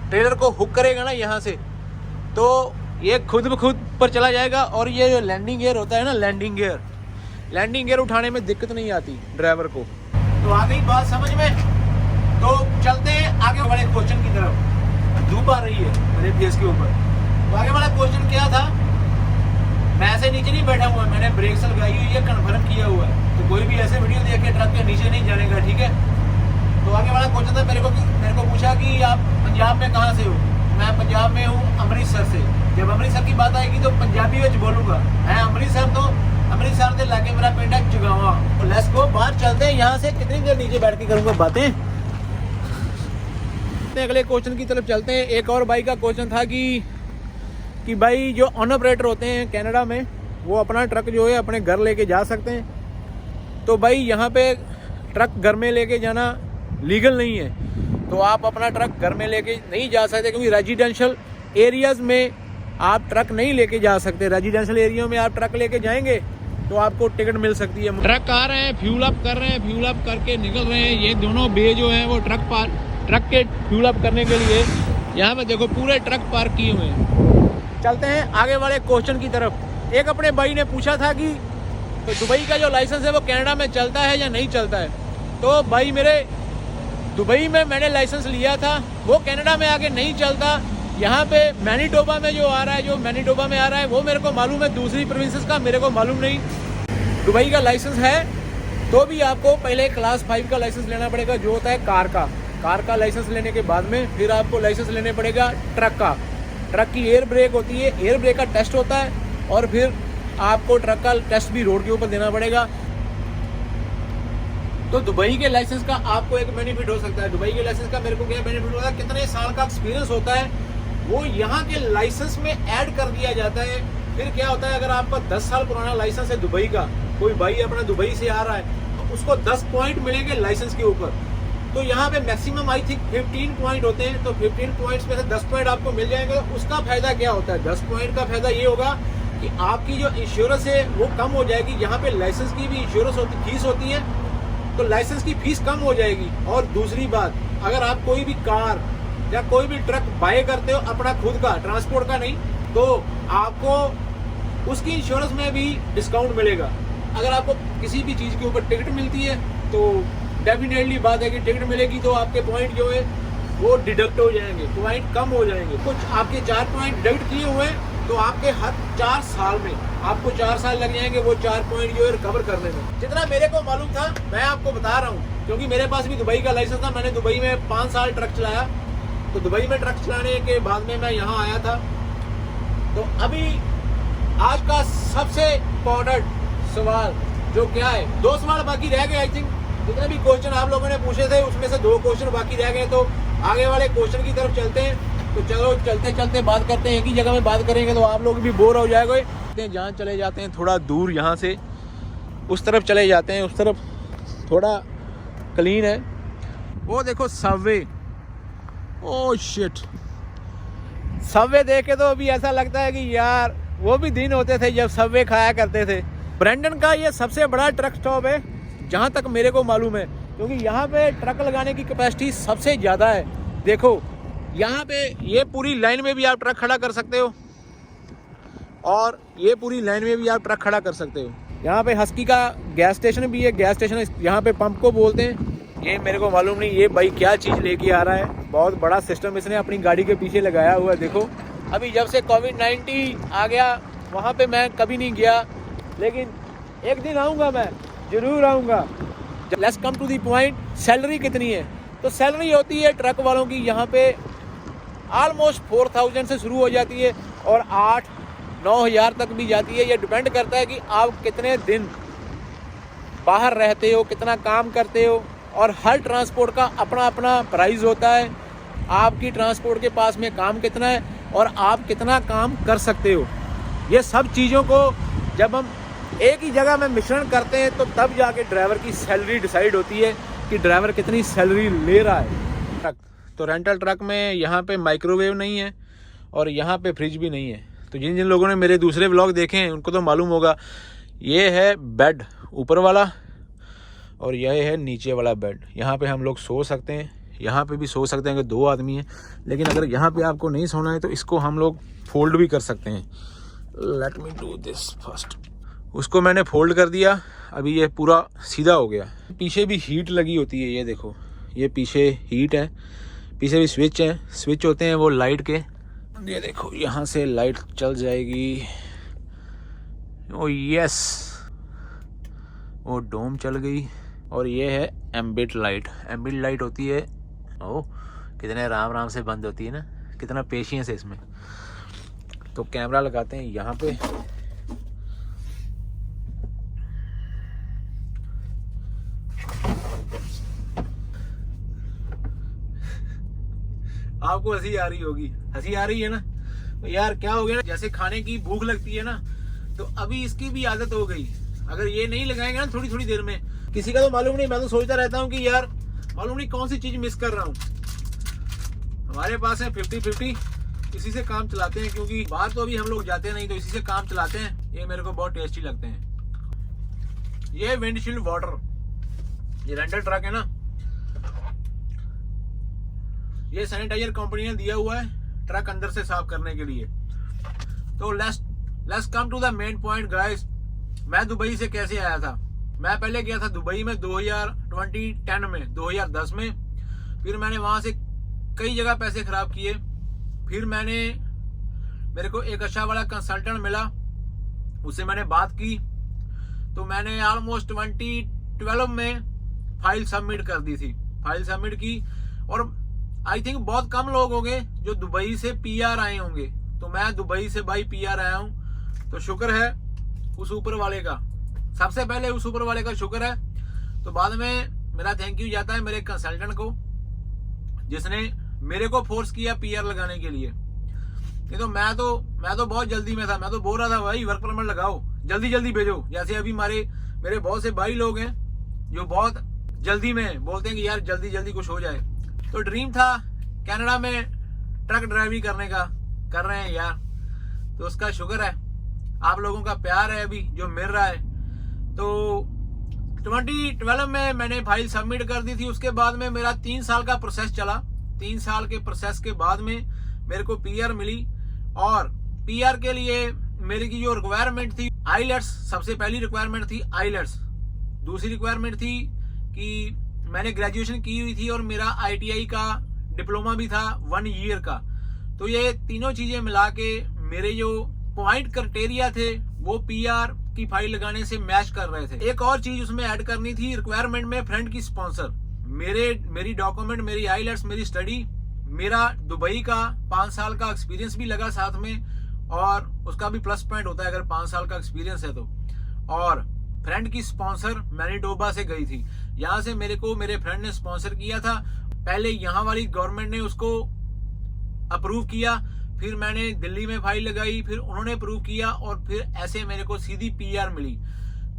ट्रेलर को हुक करेगा ना यहाँ से, तो ये खुद ब खुद पर चला जाएगा। और ये जो लैंडिंग गियर होता है ना, लैंडिंग गियर उठाने में दिक्कत नहीं आती ड्राइवर को। तो आ गई बात समझ में। तो चलते हैं आगे वाले क्वेश्चन की तरफ। धूप आ रही है मेरे फेस के ऊपर। तो आगे वाला क्वेश्चन क्या था, मैं ऐसे नीचे नहीं बैठा हुआ, मैंने ब्रेक लगाई हुई है, कन्फर्म किया हुआ है। तो कोई भी ऐसे वीडियो देख के ट्रक के नीचे नहीं जाने का, ठीक है। तो आगे वाला क्वेश्चन था, मेरे को पूछा कि आप पंजाब में कहाँ से हो। मैं पंजाब में हूँ अमृतसर से। जब अमृतसर की बात आएगी तो पंजाबी में बोलूँगा। मैं अमृतसर से लाके मेरा पिंड है जगावा। तो लेट्स गो, बाहर चलते हैं। यहाँ से कितनी देर नीचे बैठ के करूँगा बातें। अगले क्वेश्चन की तरफ चलते हैं। एक और भाई का क्वेश्चन था कि भाई जो ऑन ऑपरेटर होते हैं कनाडा में, वो अपना ट्रक जो है अपने घर लेके जा सकते हैं। तो भाई यहाँ पे ट्रक घर में लेके जाना लीगल नहीं है। तो आप अपना ट्रक घर में लेके नहीं जा सकते, क्योंकि रेजिडेंशियल एरियाज़ में आप ट्रक नहीं लेके जा सकते। रेजिडेंशियल एरिया में आप ट्रक लेके जाएंगे तो आपको टिकट मिल सकती है। ट्रक आ रहे हैं, फ्यूल अप कर रहे हैं, फ्यूल अप करके निकल रहे हैं। ये दोनों बे जो हैं वो ट्रक के फ्यूल अप करने के लिए यहाँ पे देखो पूरे ट्रक पार्क किए हुए हैं। चलते हैं आगे वाले क्वेश्चन की तरफ। एक अपने भाई ने पूछा था कि तो दुबई का जो लाइसेंस है वो कनाडा में चलता है या नहीं चलता है। तो भाई मेरे दुबई में मैंने लाइसेंस लिया था, वो कनाडा में आगे नहीं चलता। यहाँ पे मैनीटोबा में जो आ रहा है वो मेरे को मालूम है, दूसरी प्रोविंसेस का मेरे को मालूम नहीं। दुबई का लाइसेंस है तो भी आपको पहले क्लास 5 का लाइसेंस लेना पड़ेगा, जो होता है कार का लाइसेंस लेने के बाद में फिर आपको लाइसेंस लेने पड़ेगा ट्रक का। ट्रक की एयर ब्रेक होती है, एयर ब्रेक का टेस्ट होता है, और फिर आपको ट्रक का टेस्ट भी रोड के ऊपर देना पड़ेगा। तो दुबई के लाइसेंस का आपको एक बेनिफिट हो सकता है। दुबई के लाइसेंस का मेरे को क्या बेनिफिट होता है, कितने साल का एक्सपीरियंस होता है वो यहाँ के लाइसेंस में ऐड कर दिया जाता है। फिर क्या होता है, अगर आपका 10 साल पुराना लाइसेंस है दुबई का, कोई भाई अपना दुबई से आ रहा है, तो उसको 10 पॉइंट मिलेंगे लाइसेंस के ऊपर। तो यहाँ पे मैक्सिमम आई थिंक 15 पॉइंट होते हैं, तो 15 पॉइंट्स में से 10 पॉइंट आपको मिल जाएंगे। तो उसका फायदा क्या होता है, 10 पॉइंट का फायदा ये होगा कि आपकी जो इंश्योरेंस है वो कम हो जाएगी। यहाँ पे लाइसेंस की भी इंश्योरेंस फीस होती है, तो लाइसेंस की फीस कम हो जाएगी। और दूसरी बात, अगर आप कोई भी कार या कोई भी ट्रक बाय करते हो अपना खुद का, ट्रांसपोर्ट का नहीं, तो आपको उसकी इंश्योरेंस में भी डिस्काउंट मिलेगा। अगर आपको किसी भी चीज़ के ऊपर टिकट मिलती है तो डेफिनेटली बात है कि टिकट मिलेगी तो आपके पॉइंट जो है वो डिडक्ट हो जाएंगे, पॉइंट कम हो जाएंगे। कुछ आपके 4 पॉइंट डिडक्ट किए हुए हैं तो आपके हर 4 साल में आपको 4 साल लग जाएंगे वो 4 पॉइंट जो है रिकवर करने में। जितना मेरे को मालूम था मैं आपको बता रहा हूँ, क्योंकि मेरे पास भी दुबई का लाइसेंस था। मैंने दुबई में 5 साल ट्रक चलाया, तो दुबई में ट्रक चलाने के बाद में मैं यहाँ आया था। तो अभी आज का सबसे इम्पोर्टेंट सवाल जो क्या है, 2 सवाल बाकी रह गए। आई थिंक जितने भी क्वेश्चन आप लोगों ने पूछे थे उसमें से 2 क्वेश्चन बाकी रह गए, तो आगे वाले क्वेश्चन की तरफ चलते हैं। तो चलो चलते चलते बात करते हैं, एक ही जगह में बात करेंगे तो आप लोग भी बोर हो जाएंगे। जहाँ चले जाते हैं थोड़ा दूर, यहाँ से उस तरफ चले जाते हैं, उस तरफ थोड़ा क्लीन है। वो देखो सबवे, ओह शिट, सबवे देख के तो अभी ऐसा लगता है कि यार वो भी दिन होते थे जब सबवे खाया करते थे। ब्रैंडन का ये सबसे बड़ा ट्रक स्टॉप है जहाँ तक मेरे को मालूम है, क्योंकि यहाँ पे ट्रक लगाने की कैपेसिटी सबसे ज़्यादा है। देखो यहाँ पे ये पूरी लाइन में भी आप ट्रक खड़ा कर सकते हो, और ये पूरी लाइन में भी आप ट्रक खड़ा कर सकते हो। यहाँ पे हस्की का गैस स्टेशन भी है, गैस स्टेशन यहाँ पे पंप को बोलते हैं। ये मेरे को मालूम नहीं ये भाई क्या चीज़ लेके आ रहा है, बहुत बड़ा सिस्टम इसने अपनी गाड़ी के पीछे लगाया हुआ है। देखो अभी जब से कोविड-19 आ गया वहाँ पे मैं कभी नहीं गया, लेकिन एक दिन आऊँगा, मैं ज़रूर आऊँगा। Let's come to the point, salary कितनी है? तो सैलरी होती है ट्रक वालों की यहाँ पे ऑलमोस्ट 4000 से शुरू हो जाती है और 8-9 हज़ार तक भी जाती है। ये डिपेंड करता है कि आप कितने दिन बाहर रहते हो, कितना काम करते हो, और हर ट्रांसपोर्ट का अपना अपना प्राइस होता है। आपकी ट्रांसपोर्ट के पास में काम कितना है और आप कितना काम कर सकते हो, ये सब चीज़ों को जब हम एक ही जगह में मिश्रण करते हैं तो तब जाके ड्राइवर की सैलरी डिसाइड होती है कि ड्राइवर कितनी सैलरी ले रहा है। ट्रक तो रेंटल ट्रक में यहाँ पे माइक्रोवेव नहीं है और यहाँ पे फ्रिज भी नहीं है। तो जिन जिन लोगों ने मेरे दूसरे व्लॉग देखे हैं उनको तो मालूम होगा, ये है बेड ऊपर वाला और यह है नीचे वाला बेड। यहाँ पे हम लोग सो सकते हैं, यहाँ पे भी सो सकते हैं अगर 2 आदमी हैं, लेकिन अगर यहाँ पे आपको नहीं सोना है तो इसको हम लोग फोल्ड भी कर सकते हैं। Let me do this first. उसको मैंने फोल्ड कर दिया, अभी ये पूरा सीधा हो गया। पीछे भी हीट लगी होती है, ये देखो ये पीछे हीट है, पीछे भी स्विच है, स्विच होते हैं वो लाइट के। ये देखो यहाँ से लाइट चल जाएगी, ओ यस वो डोम चल गई। और ये है एम्बिट लाइट, एम्बिट लाइट होती है, ओ कितने आराम आराम से बंद होती है ना, कितना पेशियंस है इसमें। तो कैमरा लगाते हैं यहाँ पे, आपको हंसी आ रही होगी, हंसी आ रही है ना, तो यार क्या हो गया ना, जैसे खाने की भूख लगती है ना, तो अभी इसकी भी आदत हो गई। अगर ये नहीं लगाएंगे ना थोड़ी थोड़ी देर में, किसी का तो मालूम नहीं, मैं तो सोचता रहता हूँ कि यार मालूम नहीं कौन सी चीज मिस कर रहा हूँ। हमारे पास है 50-50, इसी से काम चलाते हैं, क्योंकि बाहर तो अभी हम लोग जाते नहीं, तो इसी से काम चलाते हैं। ये मेरे को बहुत टेस्टी लगते हैं। ये विंडशील्ड वाटर, ये रेंटल ट्रक है ना, ये सैनिटाइजर कंपनी ने दिया हुआ है ट्रक अंदर से साफ करने के लिए। तो let's come to the main point guys. मैं दुबई से कैसे आया था? मैं पहले गया था दुबई में 2010 में, 2010 में। फिर मैंने वहां से कई जगह पैसे खराब किए। फिर मेरे को एक अच्छा वाला कंसल्टेंट मिला, उससे मैंने बात की, तो मैंने ऑलमोस्ट 2012 में फाइल सबमिट कर दी थी। फाइल सबमिट की और आई थिंक बहुत कम लोग होंगे जो दुबई से पीआर आए होंगे। तो मैं दुबई से भाई पीआर आया हूँ, तो शुक्र है उस ऊपर वाले का, सबसे पहले उस ऊपर वाले का शुक्र है। तो बाद में मेरा थैंक यू जाता है मेरे कंसल्टेंट को, जिसने मेरे को फोर्स किया पीआर लगाने के लिए। नहीं तो मैं तो बहुत जल्दी में था। मैं तो बोल रहा था भाई वर्क परमिट लगाओ, जल्दी जल्दी भेजो। जैसे अभी मेरे बहुत से भाई लोग हैं जो बहुत जल्दी में बोलते हैं कि यार जल्दी जल्दी कुछ हो जाए। तो ड्रीम था कनाडा में ट्रक ड्राइविंग करने का, कर रहे हैं यार। तो उसका शुक्र है, आप लोगों का प्यार है अभी जो मिल रहा है। तो 2012 में मैंने फाइल सबमिट कर दी थी। उसके बाद में मेरा 3 साल का प्रोसेस चला। 3 साल के प्रोसेस के बाद में मेरे को पीआर मिली। और पीआर के लिए मेरी की जो रिक्वायरमेंट थी, आईलेट्स सबसे पहली रिक्वायरमेंट थी आईलेट्स। दूसरी रिक्वायरमेंट थी कि मैंने ग्रेजुएशन की हुई थी और मेरा आईटीआई का डिप्लोमा भी था 1 ईयर का। तो ये तीनों चीजें मिला के मेरे जो पॉइंट क्राइटेरिया थे वो पीआर की फाइल लगाने से मैच कर रहे थे। एक और चीज उसमें ऐड करनी थी रिक्वायरमेंट में, फ्रेंड की स्पॉन्सर। मेरी डॉक्यूमेंट, मेरी आईलेट्स, मेरी स्टडी, मेरा दुबई का 5 साल का एक्सपीरियंस भी लगा साथ में, और उसका भी प्लस पॉइंट होता है अगर 5 साल का एक्सपीरियंस है तो। और फ्रेंड की स्पॉन्सर मैनीटोबा से गई थी। यहाँ से मेरे फ्रेंड ने स्पॉन्सर किया था। पहले यहाँ वाली गवर्नमेंट ने उसको अप्रूव किया, फिर मैंने दिल्ली में फाइल लगाई, फिर उन्होंने अप्रूव किया, और फिर ऐसे मेरे को सीधी पीआर मिली।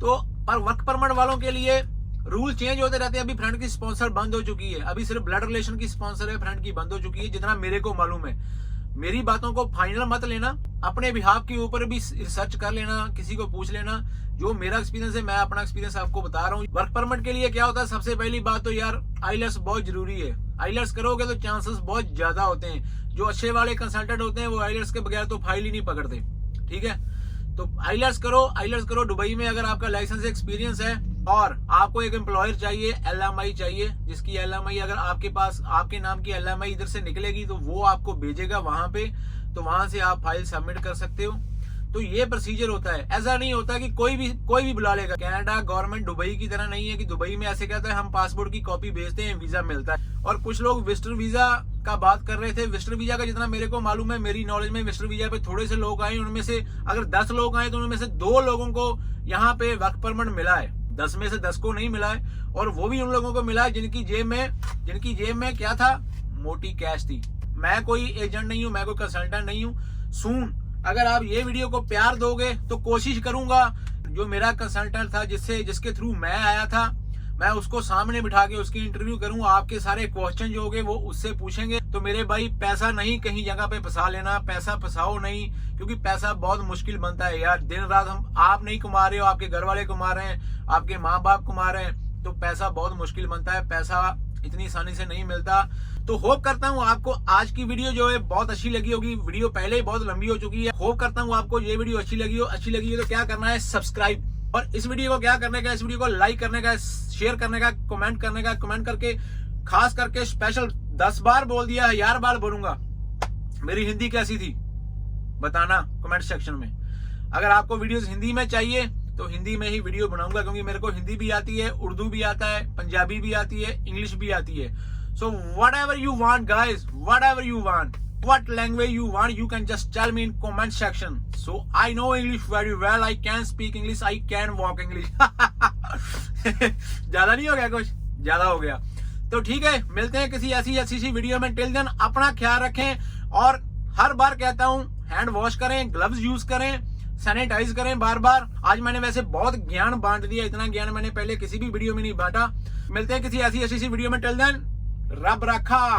तो पर वर्क परमिट वालों के लिए रूल चेंज होते रहते हैं। अभी फ्रेंड की स्पॉन्सर बंद हो चुकी है, अभी सिर्फ ब्लड रिलेशन की स्पॉन्सर है, फ्रेंड की बंद हो चुकी है, जितना मेरे को मालूम है। मेरी बातों को फाइनल मत लेना, अपने बिहाफ के ऊपर भी रिसर्च कर लेना, किसी को पूछ लेना। जो मेरा एक्सपीरियंस है, मैं अपना एक्सपीरियंस आपको बता रहा हूँ। वर्क परमिट के लिए क्या होता है, सबसे पहली बात तो यार आईलेट्स बहुत जरूरी है। आईलेट्स करोगे तो चांसेस बहुत ज्यादा होते हैं। जो अच्छे वाले कंसल्टेंट होते हैं वो आईलेट्स के बगैर तो फाइल ही नहीं पकड़ते, ठीक है। तो आईलेट्स करो दुबई में अगर आपका लाइसेंस एक्सपीरियंस है। और आपको एक एम्प्लॉयर चाहिए, एलएमआई चाहिए, जिसकी एलएमआई अगर आपके पास आपके नाम की एलएमआई इधर से निकलेगी तो वो आपको भेजेगा वहां पे, तो वहां से आप फाइल सबमिट कर सकते हो। तो ये प्रोसीजर होता है। ऐसा नहीं होता कि कोई भी बुला लेगा। कनाडा गवर्नमेंट दुबई की तरह नहीं है कि दुबई में ऐसे कहता है हम पासपोर्ट की कॉपी भेजते हैं, वीजा मिलता है। और कुछ लोग विजिटर वीजा का बात कर रहे थे। विजिटर वीजा का जितना मेरे को मालूम है, मेरी नॉलेज में विजिटर वीजा पे थोड़े से लोग आए। उनमें से अगर 10 लोग आए तो उनमें से 2 लोगों को यहाँ पे वर्क परमिट मिला है। 10 में से 10 को नहीं मिला है, और वो भी उन लोगों को मिला है जिनकी जेब में क्या था, मोटी कैश थी। मैं कोई एजेंट नहीं हूँ, मैं कोई कंसल्टेंट नहीं हूँ। सून अगर आप ये वीडियो को प्यार दोगे तो कोशिश करूंगा जो मेरा कंसल्टेंट था, जिसके थ्रू मैं आया था, मैं उसको सामने बिठा के उसकी इंटरव्यू करूं। आपके सारे क्वेश्चन जो होंगे वो उससे पूछेंगे। तो मेरे भाई पैसा नहीं कहीं जगह पे फंसा लेना, पैसा फंसाओ नहीं, क्योंकि पैसा बहुत मुश्किल बनता है यार। दिन रात आप नहीं कमा रहे हो, आपके घर वाले कमा रहे हैं, आपके माँ बाप कमा रहे हैं, तो पैसा बहुत मुश्किल बनता है। पैसा इतनी आसानी से नहीं मिलता। तो होप करता हूँ आपको आज की वीडियो जो है बहुत अच्छी लगी होगी। वीडियो पहले ही बहुत लंबी हो चुकी है। होप करता हूँ आपको ये वीडियो अच्छी लगी हो तो क्या करना है, सब्सक्राइब। और इस वीडियो को क्या करने का, इस वीडियो को लाइक करने का, शेयर करने का, कमेंट करने का। कमेंट करके खास करके स्पेशल 10 बार बोल दिया, 1000 बार बोलूंगा। मेरी हिंदी कैसी थी बताना कमेंट सेक्शन में। अगर आपको वीडियोस हिंदी में चाहिए तो हिंदी में ही वीडियो बनाऊंगा, क्योंकि मेरे को हिंदी भी आती है, उर्दू भी आता है, पंजाबी भी आती है, इंग्लिश भी आती है। So whatever you want guys, whatever you want, what language you want, you can just tell me in comment section. So I know English very well, I can speak English, I can walk English. ज्यादा नहीं हो गया, कुछ ज्यादा हो गया तो ठीक है। मिलते हैं किसी ऐसी अच्छी सी वीडियो में। टिल देन अपना ख्याल रखें, और हर बार कहता हूँ हैंड वॉश करें, ग्लव्स यूज करें, सैनिटाइज करें बार बार। आज मैंने वैसे बहुत ज्ञान बांट दिया, इतना ज्ञान मैंने पहले किसी भी वीडियो में नहीं बांटा। मिलते हैं किसी ऐसी अच्छी सी वीडियो में। टिल देन रब रखा।